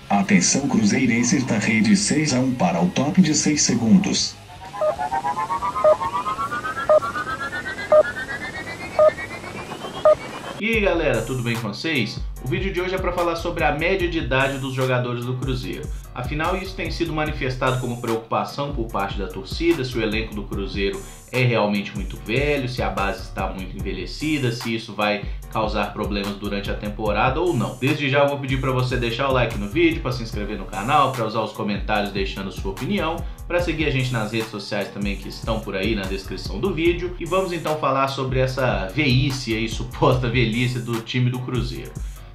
Atenção cruzeirenses da rede 6-1 para o top de 6 segundos. E aí galera, tudo bem com vocês? O vídeo de hoje é para falar sobre a média de idade dos jogadores do Cruzeiro. Afinal, isso tem sido manifestado como preocupação por parte da torcida, se o elenco do Cruzeiro é realmente muito velho, se a base está muito envelhecida, se isso vai causar problemas durante a temporada ou não. Desde já eu vou pedir para você deixar o like no vídeo, para se inscrever no canal, para usar os comentários deixando sua opinião, para seguir a gente nas redes sociais também que estão por aí na descrição do vídeo. E vamos então falar sobre essa velhice aí, suposta velhice do time do Cruzeiro.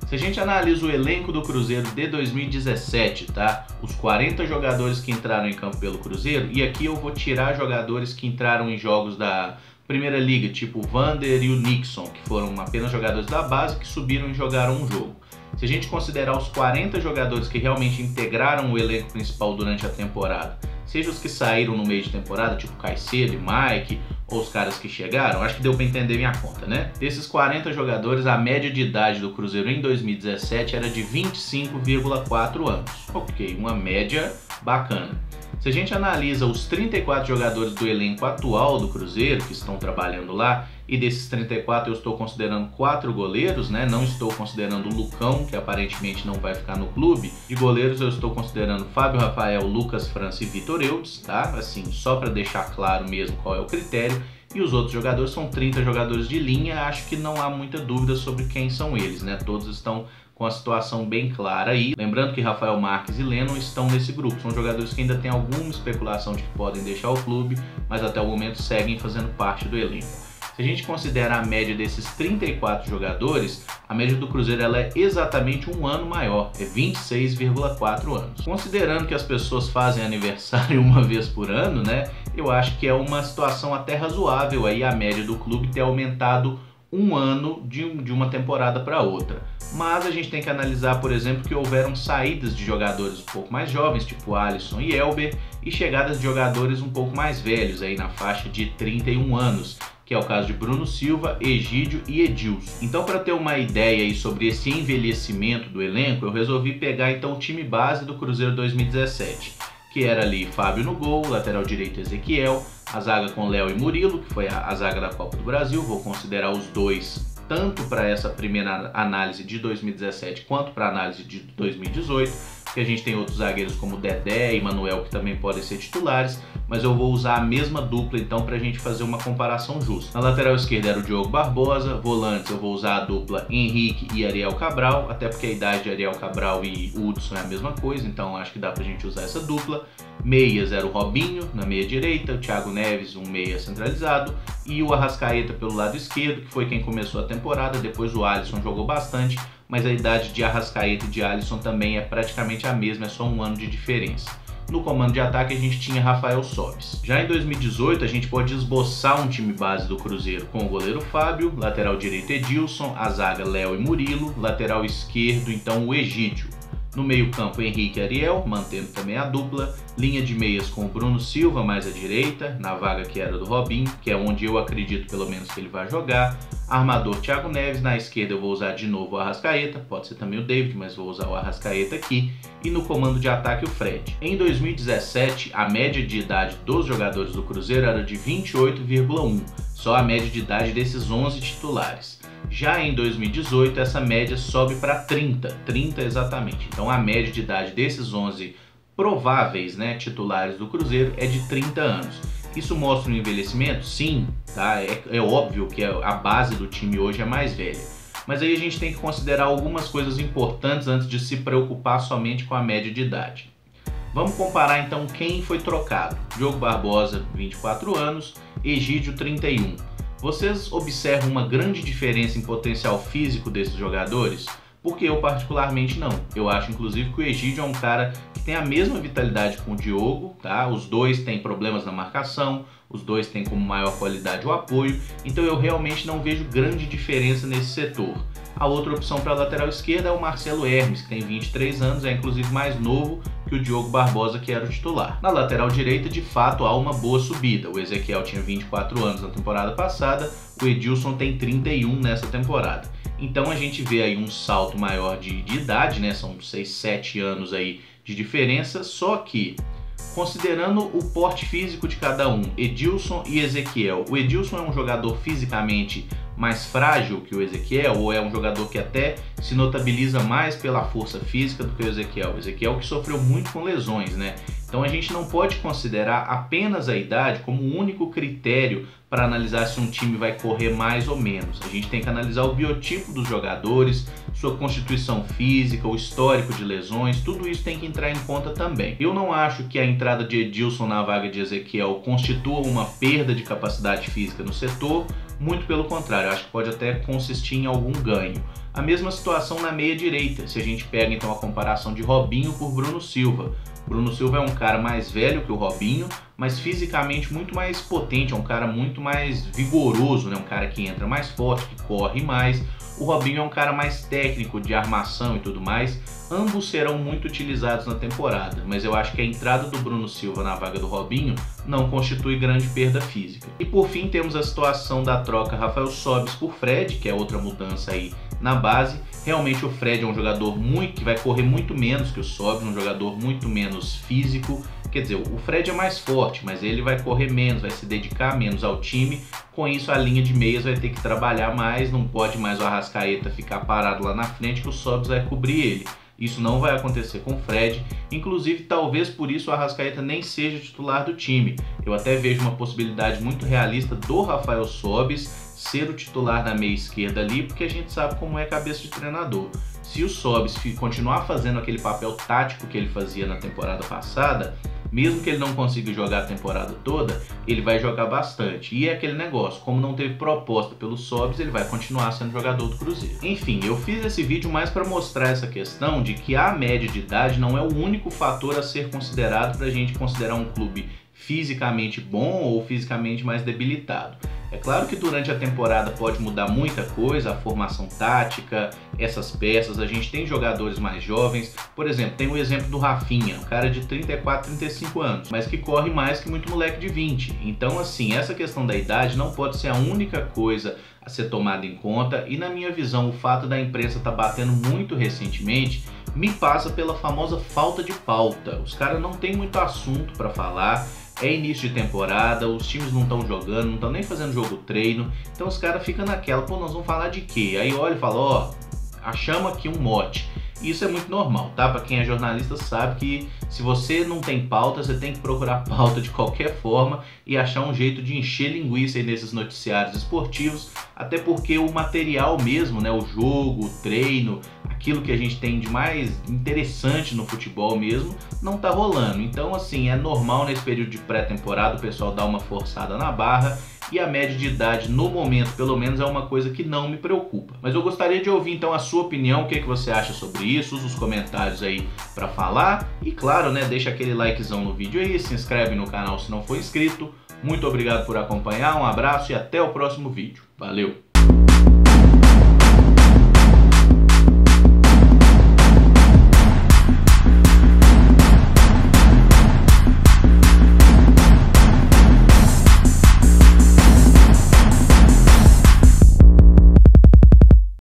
Se a gente analisa o elenco do Cruzeiro de 2017, tá? Os 40 jogadores que entraram em campo pelo Cruzeiro, e aqui eu vou tirar jogadores que entraram em jogos da Primeira Liga, tipo o Vander e o Nixon, que foram apenas jogadores da base que subiram e jogaram um jogo. Se a gente considerar os 40 jogadores que realmente integraram o elenco principal durante a temporada, seja os que saíram no meio de temporada, tipo Caicedo e Mike, ou os caras que chegaram, acho que deu pra entender minha conta, né? Desses 40 jogadores, a média de idade do Cruzeiro em 2017 era de 25,4 anos. Ok, uma média bacana. Se a gente analisa os 34 jogadores do elenco atual do Cruzeiro que estão trabalhando lá, e desses 34 eu estou considerando 4 goleiros, né? Não estou considerando o Lucão, que aparentemente não vai ficar no clube. De goleiros eu estou considerando Fábio Rafael, Lucas França e Vitor Eudes, tá? Assim, só para deixar claro mesmo qual é o critério. E os outros jogadores são 30 jogadores de linha, acho que não há muita dúvida sobre quem são eles, né? Todos estão com a situação bem clara aí. Lembrando que Rafael Marques e Lennon estão nesse grupo. São jogadores que ainda têm alguma especulação de que podem deixar o clube, mas até o momento seguem fazendo parte do elenco. Se a gente considera a média desses 34 jogadores, a média do Cruzeiro ela é exatamente um ano maior, é 26,4 anos. Considerando que as pessoas fazem aniversário uma vez por ano, né, eu acho que é uma situação até razoável aí a média do clube ter aumentado um ano de uma temporada para outra. Mas a gente tem que analisar, por exemplo, que houveram saídas de jogadores um pouco mais jovens, tipo Alisson e Elber, e chegadas de jogadores um pouco mais velhos, aí na faixa de 31 anos, que é o caso de Bruno Silva, Egídio e Edilson. Então, para ter uma ideia aí sobre esse envelhecimento do elenco, eu resolvi pegar então o time base do Cruzeiro 2017, que era ali Fábio no gol, lateral direito Ezequiel, a zaga com Léo e Murilo, que foi a zaga da Copa do Brasil. Vou considerar os dois tanto para essa primeira análise de 2017 quanto para a análise de 2018, que a gente tem outros zagueiros como Dedé e Manuel que também podem ser titulares, mas eu vou usar a mesma dupla então para a gente fazer uma comparação justa. Na lateral esquerda era o Diogo Barbosa, volantes eu vou usar a dupla Henrique e Ariel Cabral, até porque a idade de Ariel Cabral e Hudson é a mesma coisa, então acho que dá pra gente usar essa dupla. Meias era o Robinho na meia direita, o Thiago Neves um meia centralizado e o Arrascaeta pelo lado esquerdo, que foi quem começou a temporada. Depois o Alisson jogou bastante, mas a idade de Arrascaeta e de Alisson também é praticamente a mesma, é só um ano de diferença. No comando de ataque a gente tinha Rafael Sobis. Já em 2018 a gente pode esboçar um time base do Cruzeiro com o goleiro Fábio, lateral direito Edilson, a zaga Léo e Murilo, lateral esquerdo então o Egídio. No meio campo Henrique e Ariel, mantendo também a dupla, linha de meias com o Bruno Silva mais à direita, na vaga que era do Robinho, que é onde eu acredito pelo menos que ele vai jogar. Armador Thiago Neves, na esquerda eu vou usar de novo o Arrascaeta, pode ser também o David, mas vou usar o Arrascaeta aqui. E no comando de ataque o Fred. Em 2017, a média de idade dos jogadores do Cruzeiro era de 28,1, só a média de idade desses 11 titulares. Já em 2018, essa média sobe para 30 exatamente. Então a média de idade desses 11 prováveis, né, titulares do Cruzeiro é de 30 anos. Isso mostra um envelhecimento? Sim, tá? É óbvio que a base do time hoje é mais velha. Mas aí a gente tem que considerar algumas coisas importantes antes de se preocupar somente com a média de idade. Vamos comparar então quem foi trocado. Diogo Barbosa, 24 anos, Egídio, 31. Vocês observam uma grande diferença em potencial físico desses jogadores? Porque eu particularmente não. Eu acho inclusive que o Egídio é um cara que tem a mesma vitalidade com o Diogo, tá? Os dois têm problemas na marcação, os dois têm como maior qualidade o apoio, então eu realmente não vejo grande diferença nesse setor. A outra opção para a lateral esquerda é o Marcelo Hermes, que tem 23 anos, é inclusive mais novo que o Diogo Barbosa, que era o titular. Na lateral direita, de fato, há uma boa subida. O Ezequiel tinha 24 anos na temporada passada, o Edilson tem 31 nessa temporada. Então a gente vê aí um salto maior de idade, né? São 6, 7 anos aí de diferença, só que considerando o porte físico de cada um, Edilson e Ezequiel, o Edilson é um jogador fisicamente mais frágil que o Ezequiel, ou é um jogador que até se notabiliza mais pela força física do que o Ezequiel? O Ezequiel que sofreu muito com lesões, né? Então a gente não pode considerar apenas a idade como o único critério para analisar se um time vai correr mais ou menos. A gente tem que analisar o biotipo dos jogadores, sua constituição física, o histórico de lesões, tudo isso tem que entrar em conta também. Eu não acho que a entrada de Edilson na vaga de Ezequiel constitua uma perda de capacidade física no setor, muito pelo contrário, eu acho que pode até consistir em algum ganho. A mesma situação na meia direita, se a gente pega então a comparação de Robinho por Bruno Silva. Bruno Silva é um cara mais velho que o Robinho, mas fisicamente muito mais potente, é um cara muito mais vigoroso, né? Um cara que entra mais forte, que corre mais. O Robinho é um cara mais técnico, de armação e tudo mais. Ambos serão muito utilizados na temporada, mas eu acho que a entrada do Bruno Silva na vaga do Robinho não constitui grande perda física. E por fim temos a situação da troca Rafael Sobis por Fred, que é outra mudança aí na base. Realmente o Fred é um jogador que vai correr muito menos que o Sobis, um jogador muito menos físico. Quer dizer, o Fred é mais forte, mas ele vai correr menos, vai se dedicar menos ao time. Com isso, a linha de meias vai ter que trabalhar mais, não pode mais o Arrascaeta ficar parado lá na frente que o Sobis vai cobrir ele. Isso não vai acontecer com o Fred, inclusive talvez por isso o Arrascaeta nem seja titular do time. Eu até vejo uma possibilidade muito realista do Rafael Sobis ser o titular da meia esquerda ali, porque a gente sabe como é a cabeça de treinador. Se o Sobis continuar fazendo aquele papel tático que ele fazia na temporada passada, mesmo que ele não consiga jogar a temporada toda, ele vai jogar bastante. E é aquele negócio, como não teve proposta pelo Sobis, ele vai continuar sendo jogador do Cruzeiro. Enfim, eu fiz esse vídeo mais para mostrar essa questão de que a média de idade não é o único fator a ser considerado para a gente considerar um clube fisicamente bom ou fisicamente mais debilitado. É claro que durante a temporada pode mudar muita coisa, a formação tática, essas peças, a gente tem jogadores mais jovens, por exemplo, tem o exemplo do Rafinha, um cara de 34, 35 anos, mas que corre mais que muito moleque de 20. Então assim, essa questão da idade não pode ser a única coisa a ser tomada em conta, e na minha visão o fato da imprensa estar batendo muito recentemente me passa pela famosa falta de pauta. Os caras não têm muito assunto para falar. É início de temporada, os times não estão jogando, não estão nem fazendo jogo treino, então os caras ficam naquela, pô, nós vamos falar de quê? Aí olha e fala, ó, achamos aqui um mote. Isso é muito normal, tá? Para quem é jornalista sabe que se você não tem pauta, você tem que procurar pauta de qualquer forma e achar um jeito de encher linguiça aí nesses noticiários esportivos, até porque o material mesmo, né, o jogo, o treino, aquilo que a gente tem de mais interessante no futebol mesmo, não tá rolando. Então assim, é normal nesse período de pré-temporada o pessoal dar uma forçada na barra, e a média de idade no momento, pelo menos, é uma coisa que não me preocupa. Mas eu gostaria de ouvir então a sua opinião, o que você acha sobre isso, usa os comentários aí para falar, e claro, né, deixa aquele likezão no vídeo aí, se inscreve no canal se não for inscrito. Muito obrigado por acompanhar, um abraço e até o próximo vídeo. Valeu!